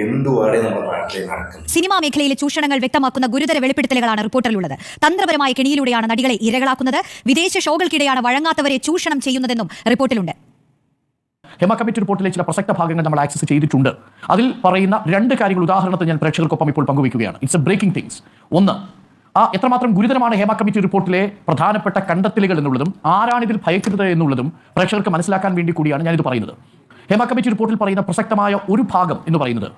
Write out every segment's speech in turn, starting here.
എന്തുവാണ് നമ്മുടെ നാട്ടിൽ നടക്കുന്നത്? സിനിമാ മേഖലയിലെ ചൂഷണങ്ങൾ വ്യക്തമാക്കുന്ന ഗുരുതര വെളിപ്പെടുത്തലുകളാണ് റിപ്പോർട്ടിലുള്ളത്. തന്ത്രപരമായ കെണിയിലൂടെയാണ് നടികളെ ഇരകളാക്കുന്നത്. വിദേശ ഷോകൾക്കിടെയാണ് വഴങ്ങാത്തവരെ ചൂഷണം ചെയ്യുന്നതെന്നും റിപ്പോർട്ടിലുണ്ട്. ഹേമ കമ്മിറ്റി റിപ്പോർട്ടിലെ ചില പ്രസക്ത ഭാഗങ്ങൾ നമ്മൾ ആക്സസ് ചെയ്തിട്ടുണ്ട്. അതിൽ പറയുന്ന 2 കാര്യങ്ങൾ ഉദാഹരണത്തിന് ഞാൻ പ്രേക്ഷകർക്കൊപ്പം ഇപ്പോൾ പങ്കുവയ്ക്കുകയാണ്. It's a breaking things. ഒന്ന്, എത്രമാത്രം ഗുരുതരമാണ് ഹേമ കമ്മിറ്റി റിപ്പോർട്ടിലെ പ്രധാനപ്പെട്ട കണ്ടെത്തലുകൾ എന്നുള്ളതും ആരാണിതിൽ ഭയക്കുന്നത് എന്നുള്ളതും പ്രേക്ഷകർക്ക് മനസ്സിലാക്കാൻ വേണ്ടി കൂടിയാണ് ഞാനിത് പറയുന്നത്. ഹേമ കമ്മിറ്റി റിപ്പോർട്ടിൽ പറയുന്ന പ്രസക്തമായ ഒരു ഭാഗം എന്ന് പറയുന്നത്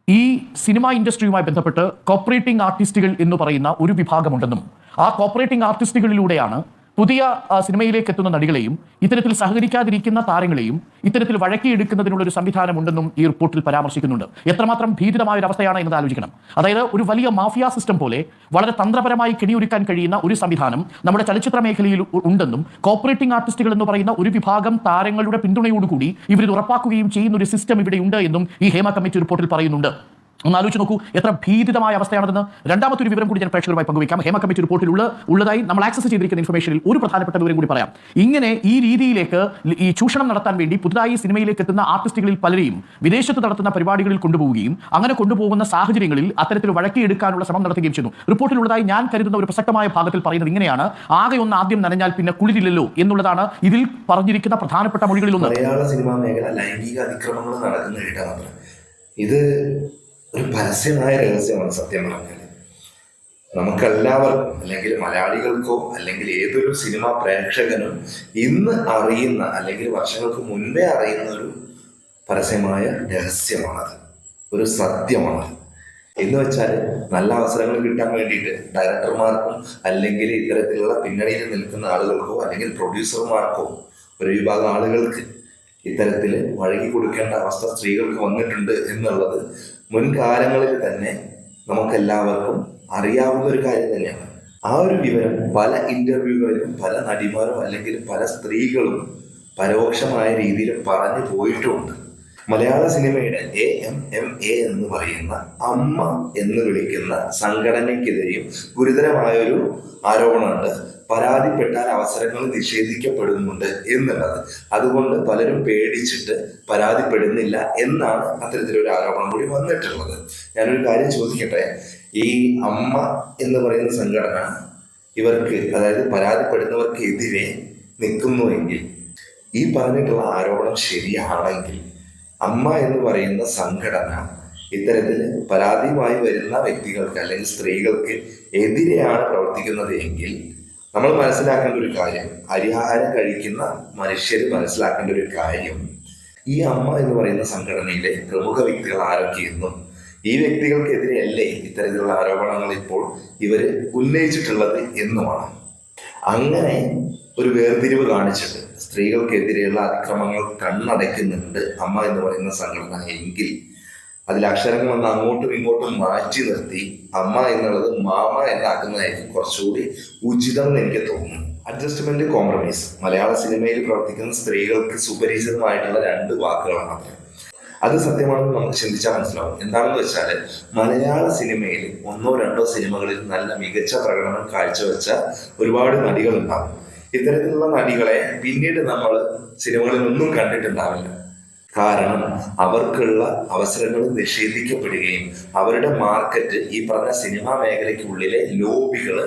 ഈ സിനിമാ ഇൻഡസ്ട്രിയുമായി ബന്ധപ്പെട്ട് കോപ്പറേറ്റിംഗ് ആർട്ടിസ്റ്റുകൾ എന്ന് പറയുന്ന ഒരു വിഭാഗമുണ്ടെന്നും ആ കോപ്പറേറ്റിംഗ് ആർട്ടിസ്റ്റുകളിലൂടെയാണ് പുതിയ സിനിമയിലേക്ക് എത്തുന്ന നടികളെയും ഇത്തരത്തിൽ സഹകരിക്കാതിരിക്കുന്ന താരങ്ങളെയും ഇത്തരത്തിൽ വഴക്കിയെടുക്കുന്നതിനുള്ള ഒരു സംവിധാനമുണ്ടെന്നും ഈ റിപ്പോർട്ടിൽ പരാമർശിക്കുന്നുണ്ട്. എത്രമാത്രം ഭീതിതമായ ഒരു അവസ്ഥയാണ് എന്നത് ആലോചിക്കണം. അതായത് ഒരു വലിയ മാഫിയ സിസ്റ്റം പോലെ വളരെ തന്ത്രപരമായി കെണിയൊരുക്കാൻ കഴിയുന്ന ഒരു സംവിധാനം നമ്മുടെ ചലച്ചിത്ര മേഖലയിൽ ഉണ്ടെന്നും കോപ്പറേറ്റിംഗ് ആർട്ടിസ്റ്റുകൾ എന്ന് പറയുന്ന ഒരു വിഭാഗം താരങ്ങളുടെ പിന്തുണയോടുകൂടി ഇവരിത് ഉറപ്പാക്കുകയും ചെയ്യുന്ന ഒരു സിസ്റ്റം ഇവിടെയുണ്ട് എന്നും ഈ ഹേമ കമ്മിറ്റി റിപ്പോർട്ടിൽ പറയുന്നുണ്ട്. ഒന്ന് ആലോചിച്ച് നോക്കൂ, എത്ര ഭീതിതമായ അവസ്ഥയാണെന്ന്. രണ്ടാമത്തെ ഒരു വിവരം കൂടി ഞാൻ പ്രേക്ഷകരുമായി പങ്കുവയ്ക്കാം. ഹേമ കമ്മിറ്റി റിപ്പോർട്ടിൽ ഉള്ളതായി നമ്മൾ ആക്സസ് ചെയ്തിരിക്കുന്ന ഇൻഫർമേഷനിൽ ഒരു പ്രധാനപ്പെട്ട വിവരം കൂടി പറയാം. ഇങ്ങനെ ഈ രീതിയിലേക്ക് ഈ ചൂഷണം നടത്താൻ വേണ്ടി പുതുതായി സിനിമയിലേക്ക് എത്തുന്ന ആർട്ടിസ്റ്റുകളിൽ പലരെയും വിദേശത്ത് നടത്തുന്ന പരിപാടികളിൽ കൊണ്ടുപോവുകയും അങ്ങനെ കൊണ്ടുപോകുന്ന സാഹചര്യങ്ങളിൽ അത്തരത്തിൽ വഴക്കിയെടുക്കാനുള്ള ശ്രമം നടത്തുകയും ചെയ്യുന്നു. റിപ്പോർട്ടിലുള്ളതായി ഞാൻ കരുതുന്ന ഒരു പ്രസക്തമായ ഭാഗത്തിൽ പറയുന്നത് ഇങ്ങനെയാണ്: ആകെ ഒന്ന് ആദ്യം നനഞ്ഞാൽ പിന്നെ കുളിരില്ലല്ലോ എന്നുള്ളതാണ് ഇതിൽ പറഞ്ഞിരിക്കുന്ന പ്രധാനപ്പെട്ട മൊഴികളിലൊന്ന്. മലയാള സിനിമാ മേഖല ലൈംഗിക അതിക്രമങ്ങൾ നടക്കുന്ന ഇടമാണ്. ഇത് ഒരു പരസ്യമായ രഹസ്യമാണ്. സത്യം പറഞ്ഞാൽ നമുക്കെല്ലാവർക്കും, അല്ലെങ്കിൽ മലയാളികൾക്കോ അല്ലെങ്കിൽ ഏതൊരു സിനിമാ പ്രേക്ഷകനും ഇന്ന് അറിയുന്ന അല്ലെങ്കിൽ വർഷങ്ങൾക്ക് മുൻപേ അറിയുന്ന ഒരു പരസ്യമായ രഹസ്യമാണത്, ഒരു സത്യമാണത്. എന്ന് വെച്ചാൽ നല്ല അവസരങ്ങൾ കിട്ടാൻ വേണ്ടിയിട്ട് ഡയറക്ടർമാർക്കും അല്ലെങ്കിൽ ഇത്തരത്തിലുള്ള പിന്നണിയിൽ നിൽക്കുന്ന ആളുകൾക്കോ അല്ലെങ്കിൽ പ്രൊഡ്യൂസർമാർക്കോ ഒരു വിഭാഗം ആളുകൾക്ക് ഇത്തരത്തിൽ വഴങ്ങി കൊടുക്കേണ്ട അവസ്ഥ സ്ത്രീകൾക്ക് വന്നിട്ടുണ്ട് എന്നുള്ളത് മുൻകാലങ്ങളിൽ തന്നെ നമുക്കെല്ലാവർക്കും അറിയാവുന്ന ഒരു കാര്യം തന്നെയാണ്. ആ ഒരു വിവരം പല ഇന്റർവ്യൂകളിലും പല നടിമാരും അല്ലെങ്കിൽ പല സ്ത്രീകളും പരോക്ഷമായ രീതിയിൽ പറഞ്ഞു പോയിട്ടുമുണ്ട്. മലയാള സിനിമയുടെ AMMA എന്ന് പറയുന്ന അമ്മ എന്ന് വിളിക്കുന്ന സംഘടനയ്ക്കെതിരെയും ഗുരുതരമായൊരു ആരോപണമുണ്ട്. പരാതിപ്പെട്ടാൽ അവസരങ്ങൾ നിഷേധിക്കപ്പെടുന്നുണ്ട് എന്നുള്ളത്. അതുകൊണ്ട് പലരും പേടിച്ചിട്ട് പരാതിപ്പെടുന്നില്ല എന്നാണ് അത്തരത്തിലൊരു ആരോപണം കൂടി വന്നിട്ടുള്ളത്. ഞാനൊരു കാര്യം ചോദിക്കട്ടെ, ഈ അമ്മ എന്ന് പറയുന്ന സംഘടന ഇവർക്ക്, അതായത് പരാതിപ്പെടുന്നവർക്കെതിരെ നിൽക്കുന്നുവെങ്കിൽ, ഈ പറഞ്ഞിട്ടുള്ള ആരോപണം ശരിയാണെങ്കിൽ അമ്മ എന്ന് പറയുന്ന സംഘടന ഇത്തരത്തിൽ പരാതിയുമായി വരുന്ന വ്യക്തികൾക്ക് അല്ലെങ്കിൽ സ്ത്രീകൾക്ക് എതിരെയാണ് പ്രവർത്തിക്കുന്നത് എങ്കിൽ നമ്മൾ മനസ്സിലാക്കേണ്ട ഒരു കാര്യം, അരിയാഹാരം കഴിക്കുന്ന മനുഷ്യർ മനസ്സിലാക്കേണ്ട ഒരു കാര്യം, ഈ അമ്മ എന്ന് പറയുന്ന സംഘടനയിലെ പ്രമുഖ വ്യക്തികൾ ആരൊക്കെയെന്നും ഈ വ്യക്തികൾക്കെതിരെയല്ലേ ഇത്തരത്തിലുള്ള ആരോപണങ്ങൾ ഇപ്പോൾ ഇവർ ഉന്നയിച്ചിട്ടുള്ളത് എന്നുമാണ്. അങ്ങനെ ഒരു വേർതിരിവ് കാണിച്ചിട്ട് സ്ത്രീകൾക്കെതിരെയുള്ള അതിക്രമങ്ങൾ കണ്ണടയ്ക്കുന്നുണ്ട് അമ്മ എന്ന് പറയുന്ന സംഘടന എങ്കിൽ അതിൽ അക്ഷരങ്ങളൊന്ന് അങ്ങോട്ടും ഇങ്ങോട്ടും മാറ്റി നിർത്തി അമ്മ എന്നുള്ളത് മാമ എന്നാക്കുന്നതായിരിക്കും കുറച്ചുകൂടി ഉചിതം എന്ന് എനിക്ക് തോന്നുന്നു. അഡ്ജസ്റ്റ്മെന്റ്, കോംപ്രമൈസ് മലയാള സിനിമയിൽ പ്രവർത്തിക്കുന്ന സ്ത്രീകൾക്ക് സുപരിചിതമായിട്ടുള്ള 2 വാക്കുകളാണ്. അത് സത്യമാണെന്ന് നമുക്ക് ചിന്തിച്ചാൽ മനസ്സിലാവും. എന്താണെന്ന് വെച്ചാൽ മലയാള സിനിമയിൽ 1 or 2 സിനിമകളിൽ നല്ല മികച്ച പ്രകടനം കാഴ്ചവെച്ച ഒരുപാട് നടികളുണ്ടാവും. ഇത്തരത്തിലുള്ള നടികളെ പിന്നീട് നമ്മൾ സിനിമകളിലൊന്നും കണ്ടിട്ടുണ്ടാവില്ല. കാരണം അവർക്കുള്ള അവസരങ്ങൾ നിഷേധിക്കപ്പെടുകയും അവരുടെ മാർക്കറ്റ് ഈ പറഞ്ഞ സിനിമാ മേഖലയ്ക്കുള്ളിലെ ലോബികൾ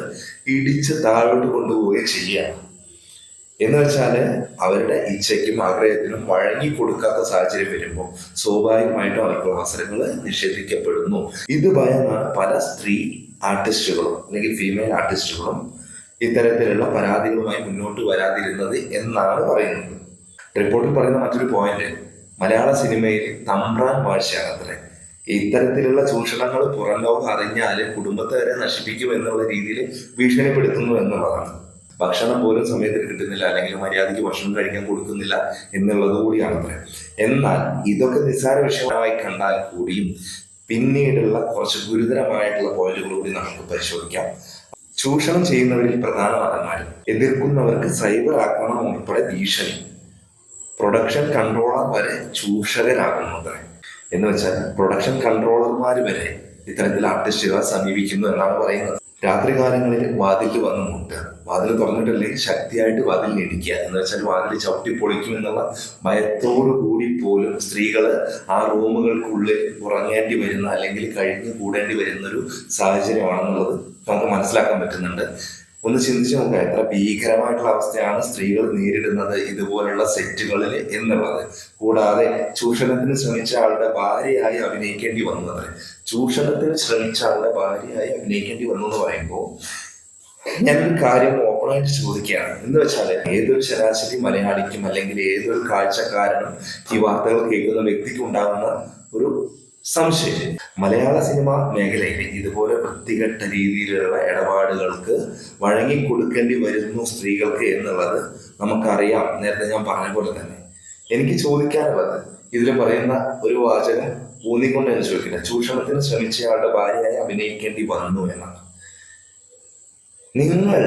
ഇടിച്ച് താഴോട്ട് കൊണ്ടുപോവുകയും ചെയ്യുകയാണ്. എന്ന് വെച്ചാൽ അവരുടെ ഇച്ഛയ്ക്കും ആഗ്രഹത്തിനും വഴങ്ങി കൊടുക്കാത്ത സാഹചര്യം വരുമ്പോൾ സ്വാഭാവികമായിട്ടും അവർക്ക് അവസരങ്ങൾ നിഷേധിക്കപ്പെടുന്നു. ഇത് ഭയന്നാണ് പല സ്ത്രീ ആർട്ടിസ്റ്റുകളും അല്ലെങ്കിൽ ഫീമെയിൽ ആർട്ടിസ്റ്റുകളും ഇത്തരത്തിലുള്ള പരാതികളുമായി മുന്നോട്ട് വരാതിരുന്നത് എന്നാണ് പറയുന്നത്. റിപ്പോർട്ടിൽ പറയുന്ന മറ്റൊരു പോയിന്റ്, മലയാള സിനിമയിൽ തമ്പ്രാൻ വാഴ്ചയാണ് അത്രേ. ഇത്തരത്തിലുള്ള ചൂഷണങ്ങൾ പുറം ലോകം അറിഞ്ഞാൽ കുടുംബത്തെ വരെ നശിപ്പിക്കും എന്നുള്ള രീതിയിൽ ഭീഷണിപ്പെടുത്തുന്നു എന്നുള്ളതാണ്. ഭക്ഷണം പോലും സമയത്തിന് കിട്ടുന്നില്ല, അല്ലെങ്കിൽ മര്യാദയ്ക്ക് ഭക്ഷണം കഴിക്കാൻ കൊടുക്കുന്നില്ല എന്നുള്ളത് കൂടിയാണ് അത്രേ. എന്നാൽ ഇതൊക്കെ നിസ്സാര വിഷയമായി കണ്ടാൽ കൂടിയും പിന്നീടുള്ള കുറച്ച് ഗുരുതരമായിട്ടുള്ള പോയിന്റുകൾ കൂടി നമുക്ക് പരിശോധിക്കാം. ചൂഷണം ചെയ്യുന്നവരിൽ പ്രധാന നടന്മാരും എതിർക്കുന്നവർക്ക് സൈബർ ആക്രമണം ഉൾപ്പെടെ ഭീഷണി, പ്രൊഡക്ഷൻ കൺട്രോളർ വരെ ചൂഷകരാകുന്നത്. എന്ന് വെച്ചാൽ പ്രൊഡക്ഷൻ കൺട്രോളർമാർ വരെ ഇത്തരത്തിൽ ആർട്ടിസ്റ്റുകളെ സമീപിക്കുന്നു എന്നാണ് പറയുന്നത്. രാത്രികാലങ്ങളിൽ വാതിലിൽ വന്ന് മുട്ടുക, വാതിൽ തുറന്നിട്ടില്ലെങ്കിൽ ശക്തിയായിട്ട് വാതിൽ ഇടിക്കുക, എന്ന് വെച്ചാൽ വാതിൽ ചവിട്ടി പൊളിക്കും എന്നുള്ള ഭയത്തോടു കൂടി പോലും സ്ത്രീകൾ ആ റൂമുകൾക്കുള്ളിൽ ഉറങ്ങേണ്ടി വരുന്ന അല്ലെങ്കിൽ കഴിഞ്ഞു കൂടേണ്ടി വരുന്ന ഒരു സാഹചര്യമാണെന്നുള്ളത് നമുക്ക് മനസ്സിലാക്കാൻ പറ്റുന്നുണ്ട്. ഒന്ന് ചിന്തിച്ച് നോക്കുക, എത്ര ഭീകരമായിട്ടുള്ള അവസ്ഥയാണ് സ്ത്രീകൾ നേരിടുന്നത് ഇതുപോലുള്ള സെറ്റുകളിൽ എന്നുള്ളത്. കൂടാതെ ചൂഷണത്തിന് ശ്രമിച്ച ആളുടെ ഭാര്യയായി അഭിനയിക്കേണ്ടി വന്നത്, ചൂഷണത്തിന് ശ്രമിച്ച ആളുടെ ഭാര്യയായി അഭിനയിക്കേണ്ടി വന്നു എന്ന് പറയുമ്പോൾ ഞാനൊരു കാര്യം ഓപ്പണായിട്ട് ചോദിക്കുകയാണ്. എന്ന് വെച്ചാൽ ഏതൊരു ശരാശരി മലയാളിക്കും അല്ലെങ്കിൽ ഏതൊരു കാഴ്ചക്കാരനും ഈ വാർത്തകൾ കേൾക്കുന്ന വ്യക്തിക്ക് ഉണ്ടാകുന്ന ഒരു സംശയം, മലയാള സിനിമ മേഖലയിൽ ഇതുപോലെ വൃത്തികെട്ട രീതിയിലുള്ള ഇടപാടുകൾക്ക് വഴങ്ങിക്കൊടുക്കേണ്ടി വരുന്നു സ്ത്രീകൾക്ക് എന്നുള്ളത് നമുക്കറിയാം. നേരത്തെ ഞാൻ പറഞ്ഞ പോലെ തന്നെ എനിക്ക് ചോദിക്കാനുള്ളത്, ഇതിൽ പറയുന്ന ഒരു വാചകം ഊന്നിക്കൊണ്ട് ഞാൻ ചോദിക്കില്ല, ചൂഷണത്തിന് ശ്രമിച്ചയാളുടെ ഭാര്യയായി അഭിനയിക്കേണ്ടി വന്നു എന്നാണ്. നിങ്ങൾ,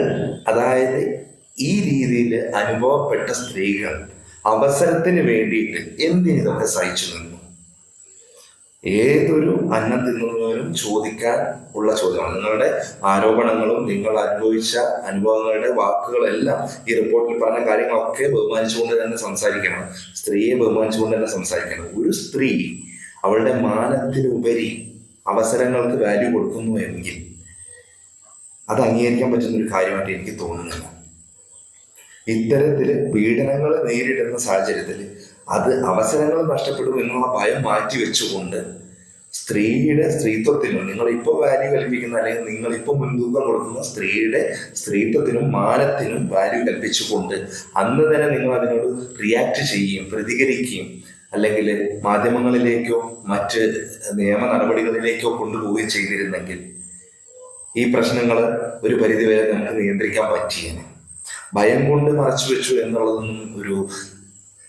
അതായത് ഈ രീതിയിൽ അനുഭവപ്പെട്ട സ്ത്രീകൾ അവസരത്തിന് വേണ്ടിയിട്ട് എന്തിനൊക്കെ സഹിച്ചു നിന്നു? ഏതൊരു അന്നം തിന്നുന്നവരും ചോദിക്കാൻ ഉള്ള ചോദ്യമാണ്. നിങ്ങളുടെ ആരോപണങ്ങളും നിങ്ങൾ അനുഭവിച്ച അനുഭവങ്ങളുടെ വാക്കുകളെല്ലാം ഈ റിപ്പോർട്ടിൽ പറഞ്ഞ കാര്യങ്ങളൊക്കെ ബഹുമാനിച്ചുകൊണ്ട് തന്നെ സംസാരിക്കണം. സ്ത്രീയെ ബഹുമാനിച്ചുകൊണ്ട് തന്നെ സംസാരിക്കണം. ഒരു സ്ത്രീ അവളുടെ മാനത്തിനുപരി അവസരങ്ങൾക്ക് വാല്യൂ കൊടുക്കുന്നു എങ്കിൽ അത് അംഗീകരിക്കാൻ പറ്റുന്ന ഒരു കാര്യമായിട്ട് എനിക്ക് തോന്നുന്നില്ല. ഇത്തരത്തില് പീഡനങ്ങൾ നേരിടുന്ന സാഹചര്യത്തിൽ അത് അവസരങ്ങൾ നഷ്ടപ്പെടും എന്നുള്ള ഭയം മാറ്റി വെച്ചുകൊണ്ട് സ്ത്രീയുടെ സ്ത്രീത്വത്തിനും നിങ്ങളിപ്പോൾ വാല്യൂ കൽപ്പിക്കുന്ന അല്ലെങ്കിൽ നിങ്ങളിപ്പോൾ മുൻതൂക്കം കൊടുക്കുന്ന സ്ത്രീയുടെ സ്ത്രീത്വത്തിനും മാനത്തിനും വാല്യൂ കൽപ്പിച്ചുകൊണ്ട് അന്ന് തന്നെ നിങ്ങൾ അതിനോട് റിയാക്ട് ചെയ്യുകയും പ്രതികരിക്കുകയും അല്ലെങ്കിൽ മാധ്യമങ്ങളിലേക്കോ മറ്റ് നിയമ നടപടികളിലേക്കോ കൊണ്ടുപോവുകയും ചെയ്തിരുന്നെങ്കിൽ ഈ പ്രശ്നങ്ങൾ ഒരു പരിധിവരെ നമുക്ക് നിയന്ത്രിക്കാൻ പറ്റിയേനെ. ഭയം കൊണ്ട് മറച്ചു വെച്ചു എന്നുള്ളതൊന്നും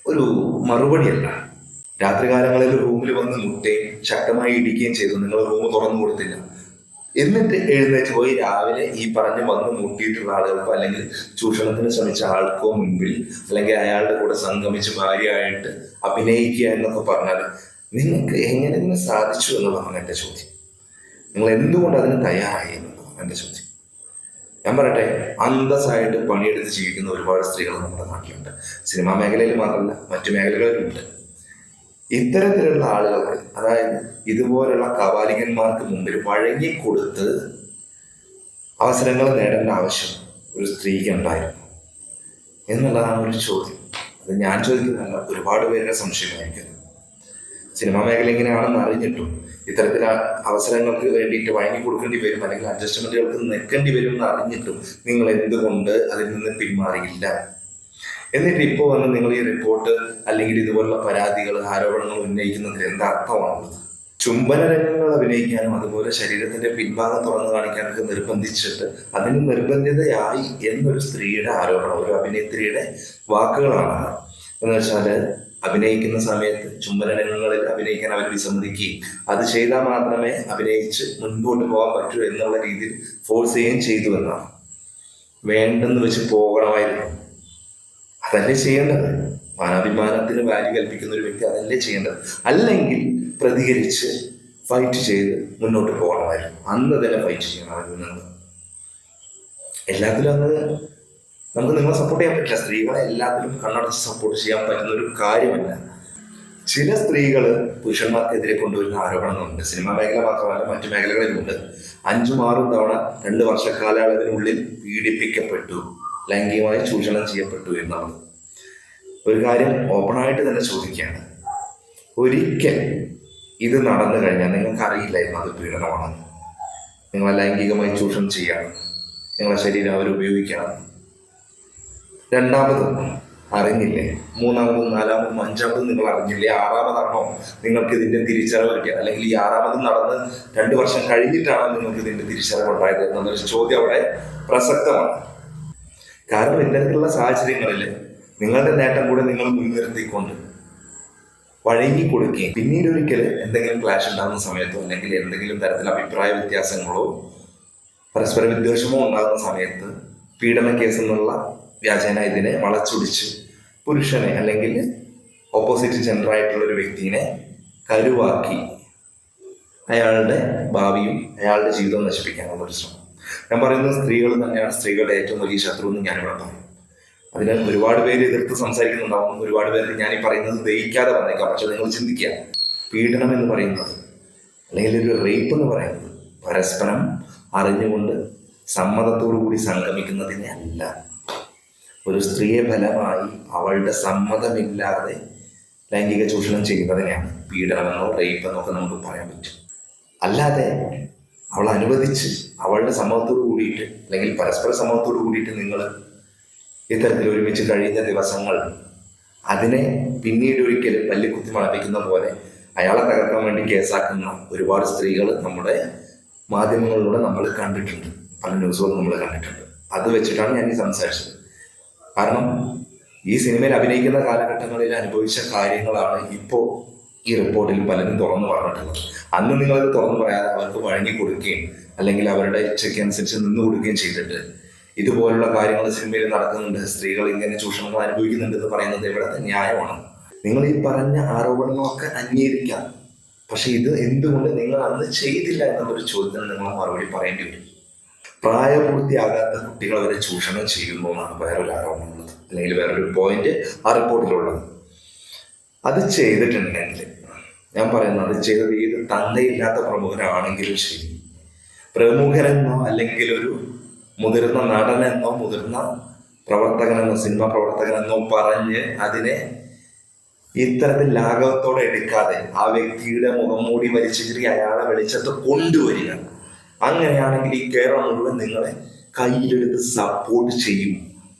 ഒരു മറുപടിയല്ല. രാത്രികാലങ്ങളിൽ റൂമിൽ വന്ന് മുട്ടുകയും ശക്തമായി ഇടിക്കുകയും ചെയ്തു, നിങ്ങൾ റൂം തുറന്നു കൊടുത്തില്ല. എന്നിട്ട് എഴുന്നേറ്റ് പോയി രാവിലെ ഈ പറഞ്ഞ് വന്ന് മുട്ടിയിട്ടുള്ള ആളുകൾക്കോ അല്ലെങ്കിൽ ചൂഷണത്തിന് ശ്രമിച്ച ആൾക്കോ മുൻപിൽ അല്ലെങ്കിൽ അയാളുടെ കൂടെ സംഗമിച്ച് ഭാര്യയായിട്ട് അഭിനയിക്കുക എന്നൊക്കെ പറഞ്ഞാൽ നിങ്ങൾക്ക് എങ്ങനെ ഇതിന് സാധിച്ചു എന്നുള്ളതാണ് എൻ്റെ ചോദ്യം. നിങ്ങൾ എന്തുകൊണ്ട് അതിന് തയ്യാറായി എന്നുള്ളതാണ് എൻ്റെ ചോദ്യം. ഞാൻ പറയട്ടെ, അന്തസ്സായിട്ട് പണിയെടുത്ത് ജീവിക്കുന്ന ഒരുപാട് സ്ത്രീകൾ നമ്മുടെ നാട്ടിലുണ്ട്. സിനിമാ മേഖലയിൽ മാത്രമല്ല, മറ്റു മേഖലകളിലുണ്ട്. ഇത്തരത്തിലുള്ള ആളുകൾക്ക്, അതായത് ഇതുപോലുള്ള കവാലികന്മാർക്ക് മുമ്പിൽ വഴങ്ങിക്കൊടുത്ത് അവസരങ്ങൾ നേടേണ്ട ആവശ്യം ഒരു സ്ത്രീക്ക് ഉണ്ടായിരുന്നു എന്നുള്ളതാണ് ഒരു ചോദ്യം. അത് ഞാൻ ചോദിക്കുന്നതല്ല, ഒരുപാട് പേരുടെ സംശയമായിരിക്കും. സിനിമാ മേഖല എങ്ങനെയാണെന്ന് അറിഞ്ഞിട്ടും ഇത്തരത്തിൽ അവസരങ്ങൾക്ക് വേണ്ടിയിട്ട് വഴങ്ങി കൊടുക്കേണ്ടി വരും അല്ലെങ്കിൽ അഡ്ജസ്റ്റ്മെന്റുകൾക്ക് നിൽക്കേണ്ടി വരും എന്ന് അറിഞ്ഞിട്ടും നിങ്ങൾ എന്തുകൊണ്ട് അതിൽ നിന്ന് പിന്മാറിയില്ല? എന്നിട്ട് ഇപ്പോൾ വന്ന് നിങ്ങൾ ഈ റിപ്പോർട്ട് അല്ലെങ്കിൽ ഇതുപോലുള്ള പരാതികൾ, ആരോപണങ്ങൾ ഉന്നയിക്കുന്നതിൽ എന്താ അർത്ഥമാണുള്ളത്? ചുംബന രംഗങ്ങൾ അഭിനയിക്കാനും അതുപോലെ ശരീരത്തിന്റെ പിൻഭാഗം തുറന്നു കാണിക്കാനൊക്കെ നിർബന്ധിച്ചിട്ട് അതിന് നിർബന്ധിതയായി എന്നൊരു സ്ത്രീയുടെ ആരോപണം, ഒരു അഭിനേത്രിയുടെ വാക്കുകളാണ്. എന്ന് വെച്ചാൽ അഭിനയിക്കുന്ന സമയത്ത് ചുംബന രംഗങ്ങളിൽ അഭിനയിക്കാൻ അവർ വിസമ്മതിക്കുകയും അത് ചെയ്താൽ മാത്രമേ അഭിനയിച്ച് മുൻപോട്ട് പോകാൻ പറ്റൂ എന്നുള്ള രീതിയിൽ ഫോഴ്സ് ചെയ്യുകയും ചെയ്തു എന്നാണ്. വേണ്ടെന്ന് വെച്ച് പോകണമായിരുന്നു. അതല്ലേ ചെയ്യേണ്ടത്? മാനാഭിമാനത്തിന് വാല്യൂ കൽപ്പിക്കുന്ന ഒരു വ്യക്തി അതല്ലേ ചെയ്യേണ്ടത്? അല്ലെങ്കിൽ പ്രതികരിച്ച് ഫൈറ്റ് ചെയ്ത് മുന്നോട്ട് പോകണമായിരുന്നു. അന്ന് തന്നെ ഫൈറ്റ് ചെയ്യണമായിരുന്നു. എല്ലാത്തിലും അന്ന് നമുക്ക് നിങ്ങളെ സപ്പോർട്ട് ചെയ്യാൻ പറ്റില്ല. സ്ത്രീകളെ എല്ലാത്തിലും കണ്ണടച്ച് സപ്പോർട്ട് ചെയ്യാൻ പറ്റുന്ന ഒരു കാര്യമല്ല. ചില സ്ത്രീകൾ പുരുഷന്മാർക്കെതിരെ കൊണ്ടുവരുന്ന ആരോപണങ്ങളുണ്ട്. സിനിമാ മേഖല മാത്രമല്ല, മറ്റു മേഖലകളിലുണ്ട്. 5-6 തവണ 2 വർഷ കാലയളവിനുള്ളിൽ പീഡിപ്പിക്കപ്പെട്ടു, ലൈംഗികമായി ചൂഷണം ചെയ്യപ്പെട്ടു എന്നുള്ളത്. ഒരു കാര്യം ഓപ്പണായിട്ട് തന്നെ ചോദിക്കുകയാണ്, ഒരിക്കൽ ഇത് നടന്നു കഴിഞ്ഞാൽ നിങ്ങൾക്ക് അറിയില്ലായിരുന്നു അത് പീഡനമാണെന്ന്, നിങ്ങളെ ലൈംഗികമായി ചൂഷണം ചെയ്യാണ്, നിങ്ങളെ ശരീരം അവർ ഉപയോഗിക്കണം. രണ്ടാമതും അറിഞ്ഞില്ലേ? മൂന്നാമതും 4-ാമതും 5-ാമതും നിങ്ങൾ അറിഞ്ഞില്ലേ? 6-ാമതാണോ നിങ്ങൾക്ക് ഇതിന്റെ തിരിച്ചറിവ് കിട്ടിയത്? അല്ലെങ്കിൽ ഈ 6-ാമത് നടന്ന് 2 വർഷം കഴിഞ്ഞിട്ടാണോ നിങ്ങൾക്ക് ഇതിന്റെ തിരിച്ചറിവ് ഉണ്ടായത് എന്നുള്ളൊരു ചോദ്യം അവിടെ പ്രസക്തമാണ്. കാരണം ഇത്തരത്തിലുള്ള സാഹചര്യങ്ങളിൽ നിങ്ങളുടെ നേട്ടം കൂടെ നിങ്ങൾ മുൻനിർത്തിക്കൊണ്ട് വഴങ്ങി കൊടുക്കുകയും പിന്നീട് ഒരിക്കൽ എന്തെങ്കിലും ക്ലാഷ് ഉണ്ടാകുന്ന സമയത്തോ അല്ലെങ്കിൽ എന്തെങ്കിലും തരത്തിൽ അഭിപ്രായ വ്യത്യാസങ്ങളോ പരസ്പര വിദ്വേഷമോ ഉണ്ടാകുന്ന സമയത്ത് പീഡന കേസ് എന്നുള്ള വ്യാജേന ഇതിനെ വളച്ചൊടിച്ച് പുരുഷനെ അല്ലെങ്കിൽ ഓപ്പോസിറ്റ് ജെൻഡർ ആയിട്ടുള്ള ഒരു വ്യക്തിനെ കരുവാക്കി അയാളുടെ ഭാവിയും അയാളുടെ ജീവിതവും നശിപ്പിക്കാനുള്ള ഒരു ശ്രമം. ഞാൻ പറയുന്നത് സ്ത്രീകൾ തന്നെയാണ് സ്ത്രീകളുടെ ഏറ്റവും വലിയ ശത്രു എന്ന് ഞാനിവിടെ പറയും. അതിന് ഒരുപാട് പേര് എതിർത്ത് സംസാരിക്കുന്നുണ്ടാവും, ഒരുപാട് പേർക്ക് ഞാൻ ഈ പറയുന്നത് ദഹിക്കാതെ വന്നേക്കാം. പക്ഷെ നിങ്ങൾ ചിന്തിക്കുക, പീഡനം എന്ന് പറയുന്നത് അല്ലെങ്കിൽ ഒരു റേപ്പ് എന്ന് പറയുന്നത് പരസ്പരം അറിഞ്ഞുകൊണ്ട് സമ്മതത്തോടു കൂടി സംഗമിക്കുന്നതിനെ അല്ല. ഒരു സ്ത്രീയെ ഫലമായി അവളുടെ സമ്മതമില്ലാതെ ലൈംഗിക ചൂഷണം ചെയ്യുന്നതിനെയാണ് പീഡനമെന്നോ റേപ്പ് എന്നോ ഒക്കെ നമുക്ക് പറയാൻ പറ്റും. അല്ലാതെ അവൾ അനുവദിച്ച് അവളുടെ സമ്മതത്തോട് കൂടിയിട്ട് അല്ലെങ്കിൽ പരസ്പര സമ്മതത്തോട് കൂടിയിട്ട് നിങ്ങൾ ഇത്തരത്തിൽ ഒരുമിച്ച് കഴിഞ്ഞ ദിവസങ്ങൾ അതിനെ പിന്നീട് ഒരിക്കലും പല്ലിക്കുത്തി മണപ്പിക്കുന്ന പോലെ അയാളെ തകർക്കാൻ വേണ്ടി കേസാക്കുന്ന ഒരുപാട് സ്ത്രീകൾ നമ്മുടെ മാധ്യമങ്ങളിലൂടെ നമ്മൾ കണ്ടിട്ടുണ്ട്, പല ന്യൂസുകളും നമ്മൾ കണ്ടിട്ടുണ്ട്. അത് വെച്ചിട്ടാണ് ഞാൻ ഈ സംസാരിച്ചത്. കാരണം ഈ സിനിമയിൽ അഭിനയിക്കുന്ന കാലഘട്ടങ്ങളിൽ അനുഭവിച്ച കാര്യങ്ങളാണ് ഇപ്പോൾ ഈ റിപ്പോർട്ടിൽ പലരും തുറന്നു പറഞ്ഞിട്ടുള്ളത്. അന്ന് നിങ്ങളത് തുറന്നു പറയാതെ അവർക്ക് വഴങ്ങി കൊടുക്കുകയും അല്ലെങ്കിൽ അവരുടെ ഇച്ഛയ്ക്ക് അനുസരിച്ച് നിന്ന് കൊടുക്കുകയും ചെയ്തിട്ട് ഇതുപോലുള്ള കാര്യങ്ങൾ സിനിമയിൽ നടക്കുന്നുണ്ട്, സ്ത്രീകൾ ഇങ്ങനെ ചൂഷണങ്ങൾ അനുഭവിക്കുന്നുണ്ട് എന്ന് പറയുന്നത് എവിടത്തെ ന്യായമാണ്? നിങ്ങൾ ഈ പറഞ്ഞ ആരോപണങ്ങളൊക്കെ അംഗീകരിക്കാം, പക്ഷെ ഇത് എന്തുകൊണ്ട് നിങ്ങൾ അന്ന് ചെയ്തില്ല എന്നുള്ളൊരു ചോദ്യത്തിന് നിങ്ങൾ മറുപടി പറയേണ്ടി വരും. പ്രായപൂർത്തിയാകാത്ത കുട്ടികൾ അവരെ ചൂഷണം ചെയ്യുന്നു എന്നാണ് വേറൊരു ആരോപണം ഉള്ളത്, അല്ലെങ്കിൽ വേറൊരു പോയിന്റ് ആ റിപ്പോർട്ടിലുള്ളത്. അത് ചെയ്തിട്ടുണ്ടെങ്കിൽ ഞാൻ പറയുന്നത് അത് ചെയ്തത് ഏത് തന്തയില്ലാത്ത പ്രമുഖരാണെങ്കിലും ശരി, പ്രമുഖനെന്നോ അല്ലെങ്കിൽ ഒരു മുതിർന്ന നടനെന്നോ മുതിർന്ന പ്രവർത്തകനെന്നോ സിനിമാ പ്രവർത്തകനെന്നോ പറഞ്ഞ് അതിനെ ഇത്തരത്തിൽ ലാഘവത്തോടെ എടുക്കാതെ ആ വ്യക്തിയുടെ മുഖം മൂടി വലിച്ചേറി അയാളെ വെളിച്ചത്ത് കൊണ്ടുവരിക. അങ്ങനെയാണെങ്കിൽ ഈ കേരളം മുഴുവൻ നിങ്ങളെ കയ്യിലെടുത്ത് സപ്പോർട്ട് ചെയ്യും.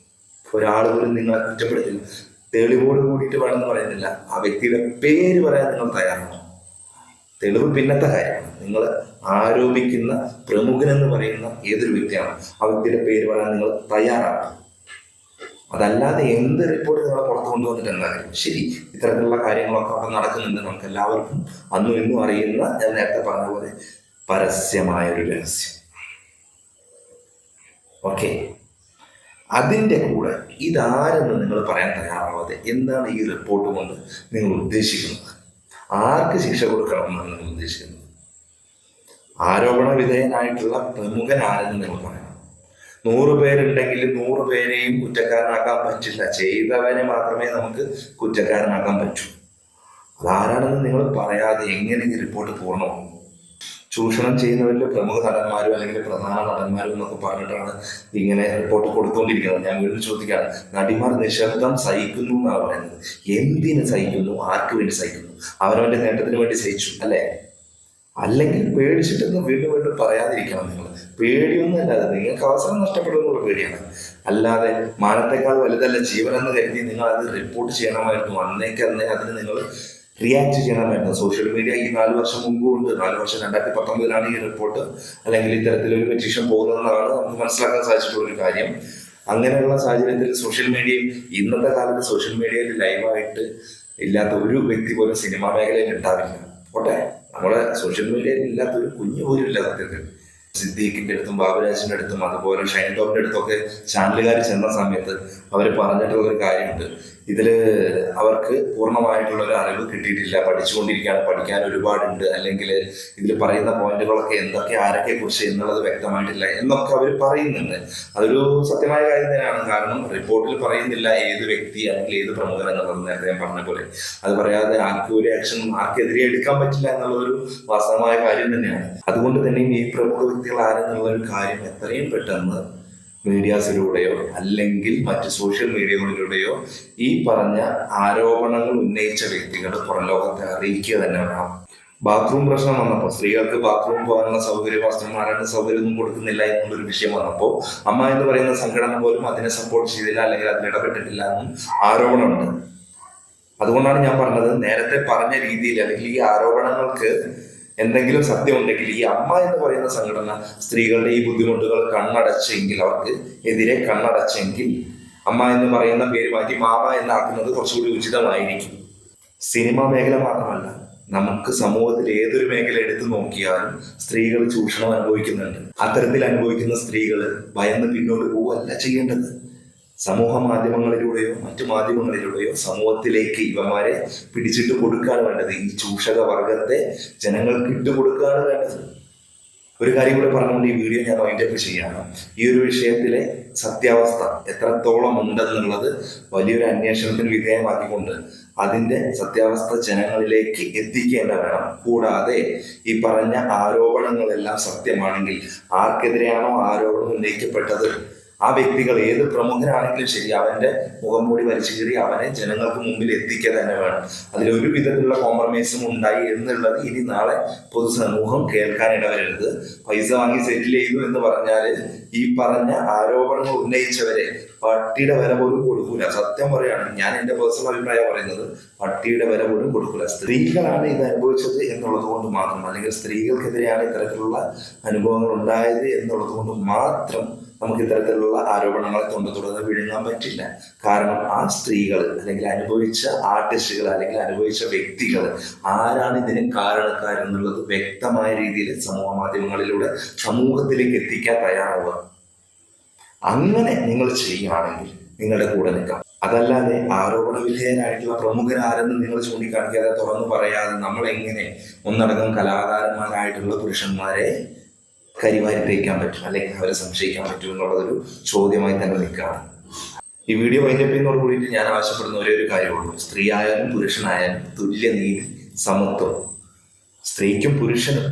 ഒരാൾ പോലും നിങ്ങളെ കുറ്റപ്പെടുത്തില്ല. തെളിവോട് കൂടിയിട്ട് വേണമെന്ന് പറയുന്നില്ല, ആ വ്യക്തിയുടെ പേര് പറയാൻ നിങ്ങൾ തയ്യാറാണോ? തെളിവ് പിന്നത്തെ കാര്യമാണ്. നിങ്ങൾ ആരോപിക്കുന്ന പ്രമുഖനെന്ന് പറയുന്ന ഏതൊരു വ്യക്തിയാണ്, ആ വ്യക്തിയുടെ പേര് പറയാൻ നിങ്ങൾ തയ്യാറാണ്. അതല്ലാതെ എന്ത് റിപ്പോർട്ട് നിങ്ങളെ പുറത്തു കൊണ്ടുവന്നിട്ട് എന്താ കാര്യം? ശരി, ഇത്തരത്തിലുള്ള കാര്യങ്ങളൊക്കെ അവിടെ നടക്കുന്നുണ്ട്, നമുക്ക് എല്ലാവർക്കും അന്നും ഇന്നും അറിയുന്ന, ഞാൻ നേരത്തെ പറഞ്ഞ പോലെ പരസ്യമായൊരു രഹസ്യം. ഓക്കെ, അതിൻ്റെ കൂടെ ഇതാരെന്ന് നിങ്ങൾ പറയാൻ തയ്യാറാവാതെ എന്താണ് ഈ റിപ്പോർട്ട് കൊണ്ട് നിങ്ങൾ ഉദ്ദേശിക്കുന്നത്? ആർക്ക് ശിക്ഷ കൊടുക്കണമെന്നാണ് നിങ്ങൾ ഉദ്ദേശിക്കുന്നത്? ആരോപണ വിധേയനായിട്ടുള്ള പ്രമുഖൻ ആരെന്ന് നിങ്ങൾ പറയണം. 100 പേരുണ്ടെങ്കിൽ 100 പേരെയും കുറ്റക്കാരനാക്കാൻ പറ്റില്ല. ചെയ്തവനെ മാത്രമേ നമുക്ക് കുറ്റക്കാരനാക്കാൻ പറ്റൂ. അതാരാണെന്ന് നിങ്ങൾ പറയാതെ എങ്ങനെ ഈ റിപ്പോർട്ട് പൂർണ്ണമാകും? ചൂഷണം ചെയ്യുന്നവരിൽ പ്രമുഖ നടന്മാരും അല്ലെങ്കിൽ പ്രധാന നടന്മാരും എന്നൊക്കെ പറഞ്ഞിട്ടാണ് ഇങ്ങനെ റിപ്പോർട്ട് കൊടുത്തുകൊണ്ടിരിക്കുന്നത്. ഞാൻ വീണ്ടും ചോദിക്കുകയാണ്, നടിമാർ നിശബ്ദം സഹിക്കുന്നു എന്നാണ് പറയുന്നത്. എന്തിന് സഹിക്കുന്നു? ആർക്ക് വേണ്ടി സഹിക്കുന്നു? അവനവന്റെ നേട്ടത്തിന് വേണ്ടി സഹിച്ചു അല്ലേ? അല്ലെങ്കിൽ പേടിച്ചിട്ടൊന്നും വീണ്ടും വീണ്ടും പറയാതിരിക്കണം. നിങ്ങൾ പേടിയൊന്നും അല്ലാതെ നിങ്ങൾക്ക് അവസരം നഷ്ടപ്പെടുന്നുള്ള പേടിയാണ്. അല്ലാതെ മാനത്തേക്കാൾ വലുതല്ല ജീവനെന്ന് കരുതി നിങ്ങൾ അത് റിപ്പോർട്ട് ചെയ്യണമായിരുന്നു. അന്നേ അതിന് നിങ്ങൾ റിയാക്ട് ചെയ്യണമായിരുന്നു. സോഷ്യൽ മീഡിയ ഈ 4 വർഷം മുമ്പും ഉണ്ട്. 4 വർഷം 2019 ഈ റിപ്പോർട്ട് അല്ലെങ്കിൽ ഇത്തരത്തിലൊരു പെറ്റീഷൻ പോകുന്നതെന്നാണ് നമുക്ക് മനസ്സിലാക്കാൻ സാധിച്ചിട്ടുള്ളൊരു കാര്യം. അങ്ങനെയുള്ള സാഹചര്യത്തിൽ സോഷ്യൽ മീഡിയയും ഇന്നത്തെ കാലത്ത് സോഷ്യൽ മീഡിയയിൽ ലൈവായിട്ട് ഇല്ലാത്ത ഒരു വ്യക്തി പോലും സിനിമാ മേഖലയിൽ ഉണ്ടാവില്ല. പോട്ടെ, നമ്മുടെ സോഷ്യൽ മീഡിയയിൽ ഇല്ലാത്തൊരു കുഞ്ഞു പോലും ഇല്ല സത്യത്തിൽ. സിദ്ദീഖിന്റെ അടുത്തും ബാബുരാജിന്റെ അടുത്തും അതുപോലെ ഷൈൻ ടോമിന്റെ അടുത്തൊക്കെ ചാനലുകാർ ചെന്ന സമയത്ത് അവർ പറഞ്ഞിട്ടുള്ള ഒരു കാര്യമുണ്ട്. ഇതിൽ അവർക്ക് പൂർണ്ണമായിട്ടുള്ള ഒരു അറിവ് കിട്ടിയിട്ടില്ല, പഠിച്ചുകൊണ്ടിരിക്കുകയാണ്, പഠിക്കാൻ ഒരുപാടുണ്ട്, അല്ലെങ്കിൽ ഇതിൽ പറയുന്ന പോയിന്റുകളൊക്കെ എന്തൊക്കെ ആരൊക്കെ കുറിച്ച് എന്നുള്ളത് വ്യക്തമായിട്ടില്ല എന്നൊക്കെ അവർ പറയുന്നുണ്ട്. അതൊരു സത്യമായ കാര്യം തന്നെയാണ്. കാരണം റിപ്പോർട്ടിൽ പറയുന്നില്ല ഏത് വ്യക്തി അല്ലെങ്കിൽ ഏത് പ്രമുഖൻ എന്നുള്ളത്. നേരത്തെ ഞാൻ പറഞ്ഞ പോലെ അത് പറയാതെ ആർക്കും ഒരു ആക്ഷൻ ആർക്കെതിരെ എടുക്കാൻ പറ്റില്ല എന്നുള്ളൊരു വാസ്തവമായ കാര്യം തന്നെയാണ്. അതുകൊണ്ട് തന്നെയും ഈ പ്രമുഖ വ്യക്തികൾ ആരെന്നുള്ള ഒരു കാര്യം എത്രയും പെട്ടെന്ന് മീഡിയാസിലൂടെയോ അല്ലെങ്കിൽ മറ്റ് സോഷ്യൽ മീഡിയകളിലൂടെയോ ഈ പറഞ്ഞ ആരോപണങ്ങൾ ഉന്നയിച്ച വ്യക്തികൾ പുറം ലോകത്തെ അറിയിക്കുക തന്നെ വേണം. ബാത്റൂം പ്രശ്നം വന്നപ്പോൾ സ്ത്രീകൾക്ക് ബാത്റൂം പോകാനുള്ള സൗകര്യം, വസ്ത്രമാരാനുള്ള സൗകര്യമൊന്നും കൊടുക്കുന്നില്ല എന്നുള്ളൊരു വിഷയം വന്നപ്പോൾ അമ്മ എന്ന് പറയുന്ന സംഘടന പോലും അതിനെ സപ്പോർട്ട് ചെയ്തില്ല അല്ലെങ്കിൽ അതിലിടപെട്ടിട്ടില്ല എന്നും ആരോപണമുണ്ട്. അതുകൊണ്ടാണ് ഞാൻ പറഞ്ഞത്, നേരത്തെ പറഞ്ഞ രീതിയിൽ അല്ലെങ്കിൽ ഈ ആരോപണങ്ങൾക്ക് എന്തെങ്കിലും സത്യം ഉണ്ടെങ്കിൽ ഈ അമ്മ എന്ന് പറയുന്ന സംഘടന സ്ത്രീകളുടെ ഈ ബുദ്ധിമുട്ടുകൾ കണ്ണടച്ചെങ്കിൽ, അവർക്ക് എതിരെ കണ്ണടച്ചെങ്കിൽ അമ്മ എന്ന് പറയുന്ന പേര് മാറ്റി മാമ എന്നാക്കുന്നത് കുറച്ചുകൂടി ഉചിതമായിരിക്കും. സിനിമാ മേഖല മാത്രമല്ല, നമുക്ക് സമൂഹത്തിൽ ഏതൊരു മേഖല എടുത്തു നോക്കിയാലും സ്ത്രീകൾ ചൂഷണം അനുഭവിക്കുന്നുണ്ട്. അത്തരത്തിൽ അനുഭവിക്കുന്ന സ്ത്രീകൾ ഭയന്ന് പിന്നോട്ട് പോവുകയല്ല ചെയ്യേണ്ടത്. സമൂഹ മാധ്യമങ്ങളിലൂടെയോ മറ്റു മാധ്യമങ്ങളിലൂടെയോ സമൂഹത്തിലേക്ക് ഇവന്മാരെ പിടിച്ചിട്ട് കൊടുക്കുകയാണ് വേണ്ടത്. ഈ ചൂഷക വർഗത്തെ ജനങ്ങൾക്ക് ഇട്ടുകൊടുക്കുകയാണ് വേണ്ടത്. ഒരു കാര്യം കൂടെ പറഞ്ഞുകൊണ്ട് ഈ വീഡിയോ ഞാൻ വൈൻഡപ്പ് ചെയ്യാണ്. ഈ ഒരു വിഷയത്തിലെ സത്യാവസ്ഥ എത്രത്തോളം ഉണ്ടെന്നുള്ളത് വലിയൊരു അന്വേഷണത്തിന് വിധേയമാക്കിക്കൊണ്ട് അതിൻ്റെ സത്യാവസ്ഥ ജനങ്ങളിലേക്ക് എത്തിക്കുക തന്നെ വേണം. കൂടാതെ ഈ പറഞ്ഞ ആരോപണങ്ങളെല്ലാം സത്യമാണെങ്കിൽ ആർക്കെതിരെയാണോ ആരോപണം ഉന്നയിക്കപ്പെട്ടത് ആ വ്യക്തികൾ ഏത് പ്രമുഖനാണെങ്കിലും ശരി, അവന്റെ മുഖംമൂടി വലിച്ചു കീറി അവനെ ജനങ്ങൾക്ക് മുമ്പിൽ എത്തിക്കുക തന്നെ വേണം. അതിലൊരു വിധത്തിലുള്ള കോംപ്രമൈസും ഉണ്ടായി എന്നുള്ളത് ഇനി നാളെ പൊതുസമൂഹം കേൾക്കാനിടവരരുത്. പൈസ വാങ്ങി സെറ്റിൽ ചെയ്തു എന്ന് പറഞ്ഞാൽ ഈ പറഞ്ഞ ആരോപണങ്ങൾ ഉന്നയിച്ചവരെ പട്ടിയുടെ വില പോലും കൊടുക്കൂല. സത്യം പറയുകയാണ്, ഞാൻ എൻ്റെ പേഴ്സണൽ അഭിപ്രായം പറയുന്നത്, പട്ടിയുടെ വില പോലും കൊടുക്കൂല. സ്ത്രീകളാണ് ഇത് അനുഭവിച്ചത് എന്നുള്ളത് കൊണ്ട് മാത്രം, അല്ലെങ്കിൽ സ്ത്രീകൾക്കെതിരെയാണ് ഇത്തരത്തിലുള്ള അനുഭവങ്ങൾ ഉണ്ടായത് എന്നുള്ളത് കൊണ്ട് മാത്രം നമുക്ക് ഇത്തരത്തിലുള്ള ആരോപണങ്ങളെ തുടർന്ന് വിഴുങ്ങാൻ പറ്റില്ല. കാരണം ആ സ്ത്രീകൾ അല്ലെങ്കിൽ അനുഭവിച്ച ആർട്ടിസ്റ്റുകൾ അല്ലെങ്കിൽ അനുഭവിച്ച വ്യക്തികൾ ആരാണ് ഇതിന് കാരണക്കാരെന്നുള്ളത് വ്യക്തമായ രീതിയിൽ സമൂഹ മാധ്യമങ്ങളിലൂടെ സമൂഹത്തിലേക്ക് എത്തിക്കാൻ തയ്യാറാവുക. അങ്ങനെ നിങ്ങൾ ചെയ്യുകയാണെങ്കിൽ നിങ്ങളുടെ കൂടെ നിൽക്കാം. അതല്ലാതെ ആരോപണ വിധേയനായിട്ടുള്ള പ്രമുഖരാരെന്ന് നിങ്ങൾ ചൂണ്ടിക്കാണിക്കാതെ തുറന്നു പറയാതെ നമ്മൾ എങ്ങനെ ഒന്നടങ്കം കലാകാരന്മാരായിട്ടുള്ള പുരുഷന്മാരെ കരിവാരി തേക്കാൻ പറ്റും അല്ലെങ്കിൽ അവരെ സംശയിക്കാൻ പറ്റും എന്നുള്ളതൊരു ചോദ്യമായി തന്നെ നിൽക്കുകയാണ്. ഈ വീഡിയോ വൈൻഡപ്പിനോട് കൂടിയിട്ട് ഞാൻ ആവശ്യപ്പെടുന്ന ഒരേ ഒരു കാര്യമുള്ളൂ. സ്ത്രീ ആയാലും പുരുഷനായാലും തുല്യനീതി, സമത്വം. സ്ത്രീക്കും പുരുഷനും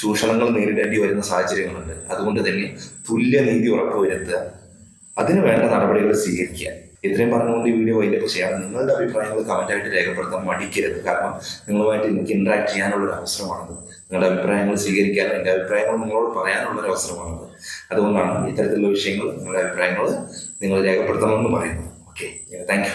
ചൂഷണങ്ങൾ നേരിടേണ്ടി വരുന്ന സാഹചര്യങ്ങളുണ്ട്. അതുകൊണ്ട് തന്നെ തുല്യനീതി ഉറപ്പുവരുത്തുക, അതിന് വേണ്ട നടപടികൾ സ്വീകരിക്കുക. ഇത്രയും പറഞ്ഞുകൊണ്ട് ഈ വീഡിയോ വൈൻഡപ്പ് ചെയ്യാണ്. നിങ്ങളുടെ അഭിപ്രായങ്ങൾ കമൻറ്റായിട്ട് രേഖപ്പെടുത്താൻ മടിക്കരുത്. കാരണം നിങ്ങളുമായിട്ട് എനിക്ക് ഇൻട്രാക്ട് ചെയ്യാനുള്ളൊരു അവസരമാണത്. നിങ്ങളുടെ അഭിപ്രായങ്ങൾ സ്വീകരിക്കാനും എൻ്റെ അഭിപ്രായങ്ങൾ നിങ്ങളോട് പറയാനുള്ളൊരു അവസരമാണത്. അതുകൊണ്ടാണ് ഇത്തരത്തിലുള്ള വിഷയങ്ങൾ നിങ്ങളുടെ അഭിപ്രായങ്ങൾ നിങ്ങൾ രേഖപ്പെടുത്തണമെന്ന് പറയുന്നത്. Okay, thank you.